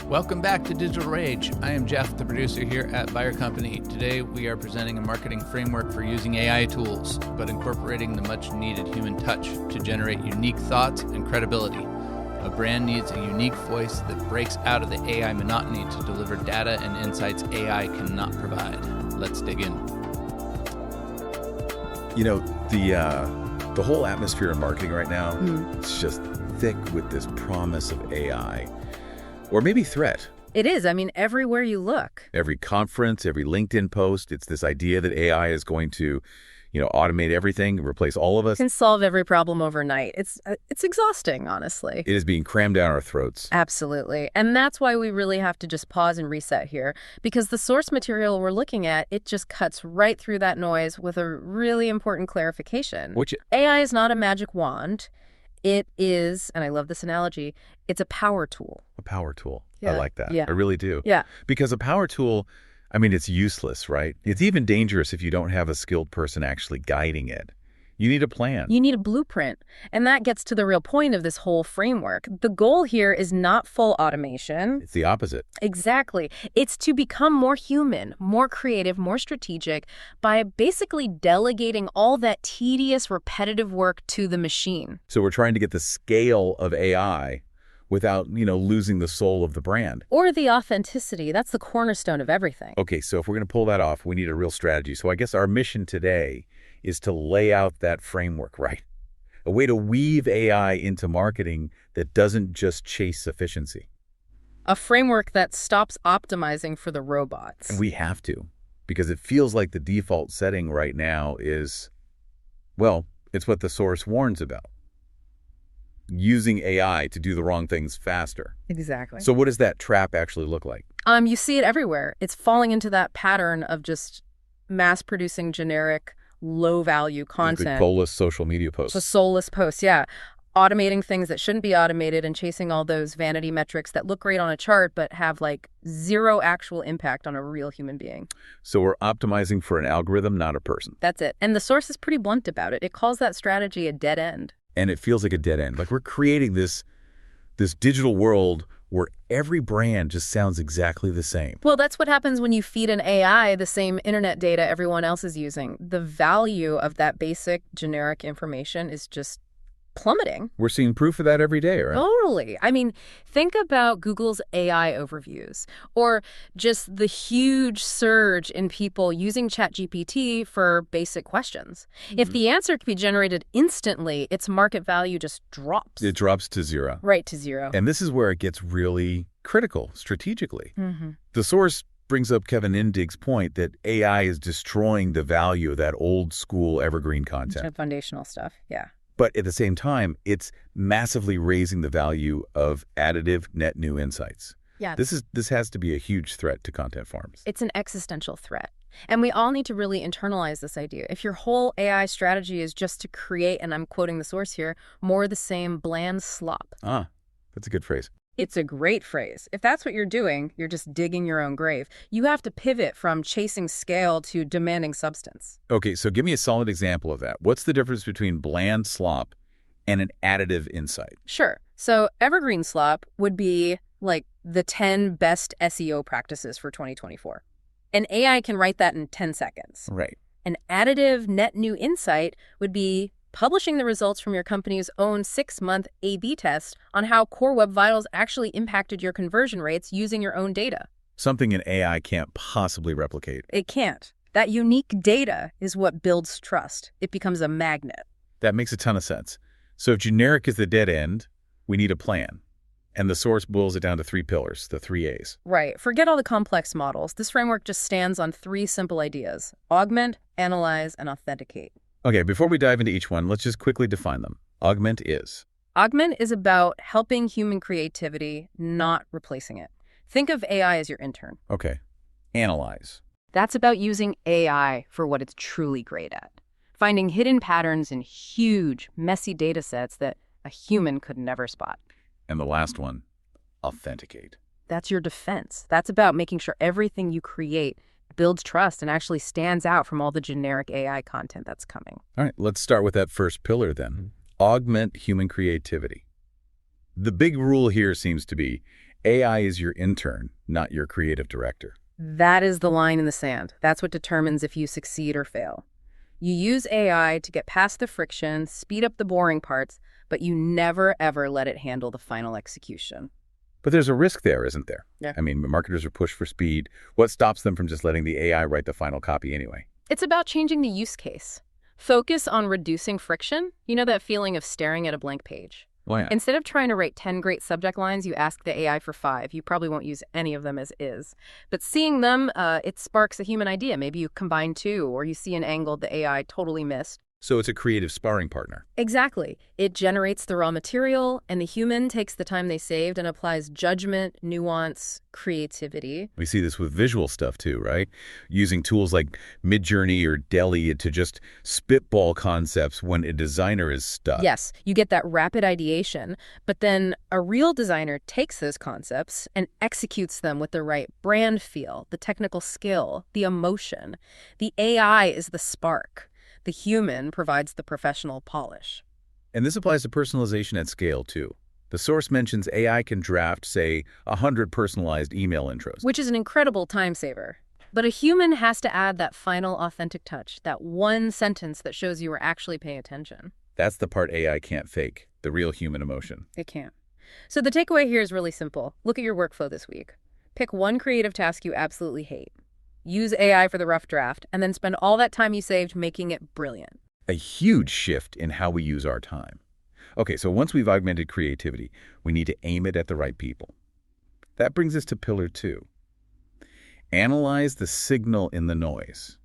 Welcome back to Digital Rage. I am Jeff, the producer here at Byer Company. Today we are presenting a marketing framework for using AI tools, but incorporating the much needed human touch to generate unique thoughts and credibility. A brand needs a unique voice that breaks out of the AI monotony to deliver data and insights AI cannot provide. Let's dig in. You know, the whole atmosphere in marketing right now, it's just thick with this promise of AI. Or maybe threat. It is. I mean, everywhere you look. Every conference, every LinkedIn post, it's this idea that AI is going to, automate everything, replace all of us. Can solve every problem overnight. It's exhausting, honestly. It is being crammed down our throats. Absolutely. And that's why we really have to just pause and reset here, because the source material we're looking at, it just cuts right through that noise with a really important clarification. AI is not a magic wand. It is, and I love this analogy, it's a power tool. A power tool. Yeah. I like that. Yeah. I really do. Yeah. Because a power tool, it's useless, right? It's even dangerous if you don't have a skilled person actually guiding it. You need a plan. You need a blueprint. And that gets to the real point of this whole framework. The goal here is not full automation. It's the opposite. Exactly. It's to become more human, more creative, more strategic by basically delegating all that tedious, repetitive work to the machine. So we're trying to get the scale of AI without, losing the soul of the brand. Or the authenticity. That's the cornerstone of everything. Okay, so if we're going to pull that off, we need a real strategy. So I guess our mission today is to lay out that framework, right? A way to weave AI into marketing that doesn't just chase efficiency. A framework that stops optimizing for the robots. And we have to, because it feels like the default setting right now is, well, it's what the source warns about. Using AI to do the wrong things faster. Exactly. So what does that trap actually look like? You see it everywhere. It's falling into that pattern of just mass-producing generic low-value content. The soulless social media posts. The soulless posts, yeah. Automating things that shouldn't be automated and chasing all those vanity metrics that look great on a chart but have zero actual impact on a real human being. So we're optimizing for an algorithm, not a person. That's it. And the source is pretty blunt about it. It calls that strategy a dead end. And it feels like a dead end. Like we're creating this digital world where every brand just sounds exactly the same. Well, that's what happens when you feed an AI the same internet data everyone else is using. The value of that basic generic information is just plummeting. We're seeing proof of that every day, right? Totally. Think about Google's AI overviews or just the huge surge in people using ChatGPT for basic questions. Mm-hmm. If the answer can be generated instantly, its market value just drops. It drops to zero. Right to zero. And this is where it gets really critical strategically. Mm-hmm. The source brings up Kevin Indig's point that AI is destroying the value of that old school evergreen content. Foundational stuff, yeah. But at the same time, it's massively raising the value of additive net new insights. Yeah. This has to be a huge threat to content farms. It's an existential threat. And we all need to really internalize this idea. If your whole AI strategy is just to create, and I'm quoting the source here, more the same bland slop. That's a good phrase. It's a great phrase. If that's what you're doing, you're just digging your own grave. You have to pivot from chasing scale to demanding substance. Okay, so give me a solid example of that. What's the difference between bland slop and an additive insight? Sure. So evergreen slop would be the 10 best SEO practices for 2024. An AI can write that in 10 seconds. Right. An additive net new insight would be publishing the results from your company's own 6-month A/B test on how Core Web Vitals actually impacted your conversion rates using your own data. Something an AI can't possibly replicate. It can't. That unique data is what builds trust. It becomes a magnet. That makes a ton of sense. So if generic is the dead end, we need a plan. And the source boils it down to 3 pillars, the 3 A's. Right. Forget all the complex models. This framework just stands on 3 simple ideas: augment, analyze, and authenticate. Okay, before we dive into each one, let's just quickly define them. Augment is? Augment is about helping human creativity, not replacing it. Think of AI as your intern. Okay. Analyze? That's about using AI for what it's truly great at. Finding hidden patterns in huge, messy data sets that a human could never spot. And the last one, authenticate. That's your defense. That's about making sure everything you create builds trust and actually stands out from all the generic AI content that's coming. All right, let's start with that first pillar then. Augment human creativity. The big rule here seems to be AI is your intern, not your creative director. That is the line in the sand. That's what determines if you succeed or fail. You use AI to get past the friction, speed up the boring parts, but you never, ever let it handle the final execution. But there's a risk there, isn't there? Yeah. I mean, marketers are pushed for speed. What stops them from just letting the AI write the final copy anyway? It's about changing the use case. Focus on reducing friction. You know that feeling of staring at a blank page? Why not? Instead of trying to write 10 great subject lines, you ask the AI for 5. You probably won't use any of them as is. But seeing them, it sparks a human idea. Maybe you combine 2, or you see an angle the AI totally missed. So it's a creative sparring partner. Exactly. It generates the raw material, and the human takes the time they saved and applies judgment, nuance, creativity. We see this with visual stuff too, right? Using tools like Midjourney or Deli to just spitball concepts when a designer is stuck. Yes, you get that rapid ideation, but then a real designer takes those concepts and executes them with the right brand feel, the technical skill, the emotion. The AI is the spark. The human provides the professional polish. And this applies to personalization at scale too. The source mentions AI can draft, say, 100 personalized email intros. Which is an incredible time saver. But a human has to add that final authentic touch, that one sentence that shows you were actually paying attention. That's the part AI can't fake, the real human emotion. It can't. So the takeaway here is really simple. Look at your workflow this week. Pick one creative task you absolutely hate. Use AI for the rough draft, and then spend all that time you saved making it brilliant. A huge shift in how we use our time. Okay, so once we've augmented creativity, we need to aim it at the right people. That brings us to pillar 2. Analyze the signal in the noise.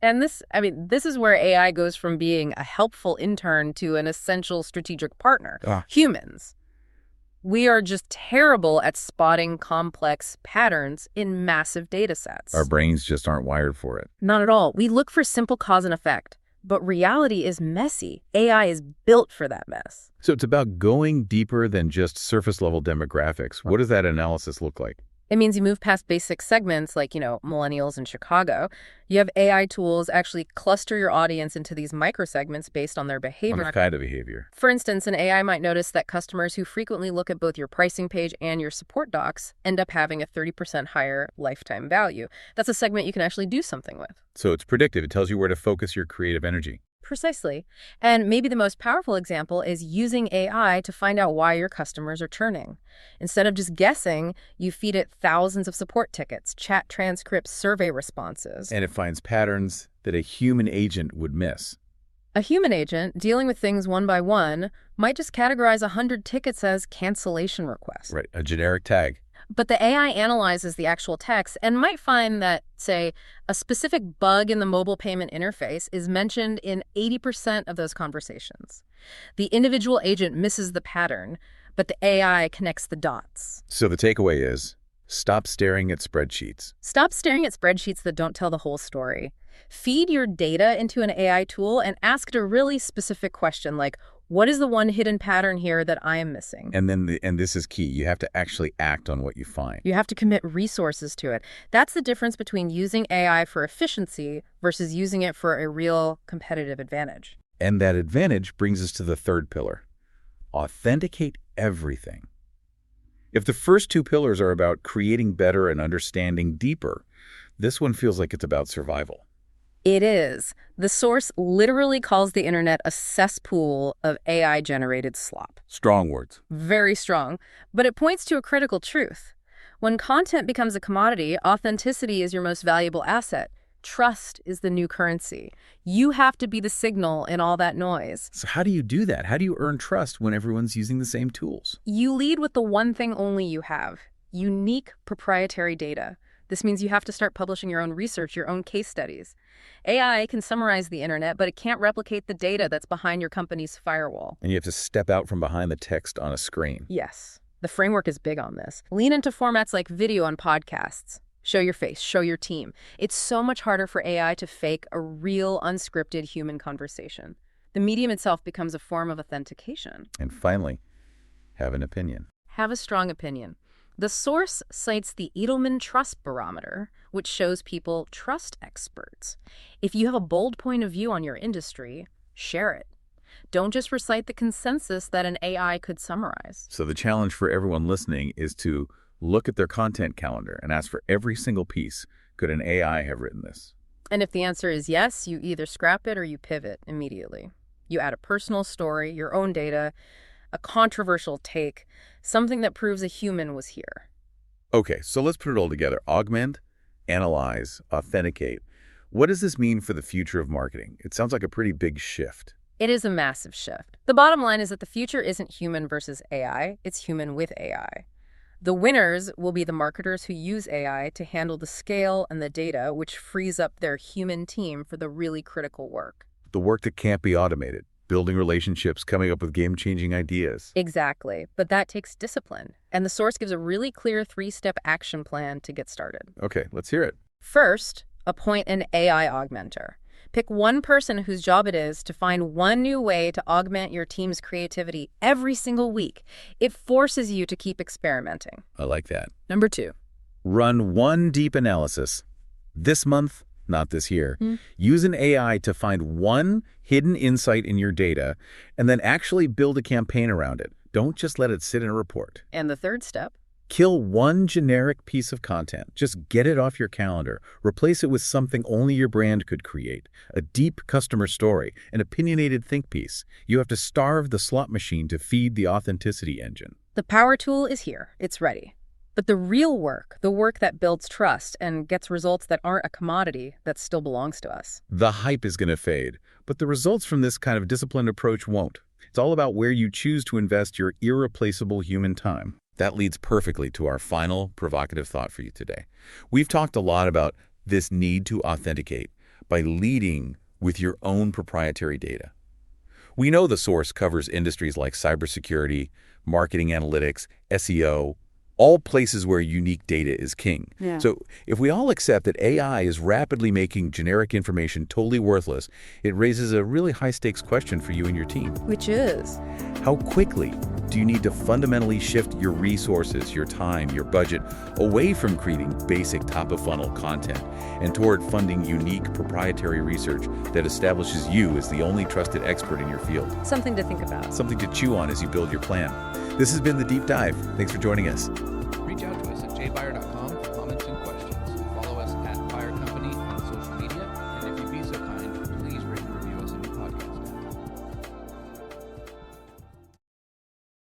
And this is where AI goes from being a helpful intern to an essential strategic partner. Humans. We are just terrible at spotting complex patterns in massive data sets. Our brains just aren't wired for it. Not at all. We look for simple cause and effect. But reality is messy. AI is built for that mess. So it's about going deeper than just surface-level demographics. What does that analysis look like? It means you move past basic segments like, millennials in Chicago. You have AI tools actually cluster your audience into these microsegments based on their behavior. What kind of behavior? For instance, an AI might notice that customers who frequently look at both your pricing page and your support docs end up having a 30% higher lifetime value. That's a segment you can actually do something with. So it's predictive. It tells you where to focus your creative energy. Precisely. And maybe the most powerful example is using AI to find out why your customers are churning. Instead of just guessing, you feed it thousands of support tickets, chat transcripts, survey responses. And it finds patterns that a human agent would miss. A human agent, dealing with things one by one, might just categorize 100 tickets as cancellation requests. Right, a generic tag. But the AI analyzes the actual text and might find that, say, a specific bug in the mobile payment interface is mentioned in 80% of those conversations. The individual agent misses the pattern, but the AI connects the dots. So the takeaway is, stop staring at spreadsheets. Stop staring at spreadsheets that don't tell the whole story. Feed your data into an AI tool and ask it a really specific question like, what is the one hidden pattern here that I am missing? And this is key. You have to actually act on what you find. You have to commit resources to it. That's the difference between using AI for efficiency versus using it for a real competitive advantage. And that advantage brings us to the third pillar. Authenticate everything. If the first 2 pillars are about creating better and understanding deeper, this one feels like it's about survival. It is. The source literally calls the internet a cesspool of AI-generated slop. Strong words. Very strong. But it points to a critical truth. When content becomes a commodity, authenticity is your most valuable asset. Trust is the new currency. You have to be the signal in all that noise. So how do you do that? How do you earn trust when everyone's using the same tools? You lead with the one thing only you have: unique proprietary data. This means you have to start publishing your own research, your own case studies. AI can summarize the internet, but it can't replicate the data that's behind your company's firewall. And you have to step out from behind the text on a screen. Yes. The framework is big on this. Lean into formats like video on podcasts. Show your face, show your team. It's so much harder for AI to fake a real, unscripted human conversation. The medium itself becomes a form of authentication. And finally, have an opinion. Have a strong opinion. The source cites the Edelman Trust Barometer, which shows people trust experts. If you have a bold point of view on your industry, share it. Don't just recite the consensus that an AI could summarize. So the challenge for everyone listening is to look at their content calendar and ask for every single piece. Could an AI have written this? And if the answer is yes, you either scrap it or you pivot immediately. You add a personal story, your own data, a controversial take, something that proves a human was here. Okay, so let's put it all together. Augment, analyze, authenticate. What does this mean for the future of marketing? It sounds like a pretty big shift. It is a massive shift. The bottom line is that the future isn't human versus AI, it's human with AI. The winners will be the marketers who use AI to handle the scale and the data, which frees up their human team for the really critical work. The work that can't be automated, building relationships, coming up with game-changing ideas. Exactly, but that takes discipline. And the source gives a really clear 3-step action plan to get started. Okay, let's hear it. First, appoint an AI augmenter. Pick one person whose job it is to find one new way to augment your team's creativity every single week. It forces you to keep experimenting. I like that. Number 2. Run one deep analysis. This month, not this year. Use an AI to find one hidden insight in your data and then actually build a campaign around it. Don't just let it sit in a report. And the third step? Kill one generic piece of content. Just get it off your calendar. Replace it with something only your brand could create. A deep customer story, an opinionated think piece. You have to starve the slot machine to feed the authenticity engine. The power tool is here. It's ready. But the real work, the work that builds trust and gets results that aren't a commodity, that still belongs to us. The hype is going to fade, but the results from this kind of disciplined approach won't. It's all about where you choose to invest your irreplaceable human time. That leads perfectly to our final provocative thought for you today. We've talked a lot about this need to authenticate by leading with your own proprietary data. We know the source covers industries like cybersecurity, marketing analytics, SEO, all places where unique data is king. Yeah. So if we all accept that AI is rapidly making generic information totally worthless, it raises a really high-stakes question for you and your team. Which is? How quickly do you need to fundamentally shift your resources, your time, your budget away from creating basic top-of-funnel content and toward funding unique proprietary research that establishes you as the only trusted expert in your field? Something to think about. Something to chew on as you build your plan. This has been The Deep Dive. Thanks for joining us. Reach out to us at jbyer.com for comments and questions.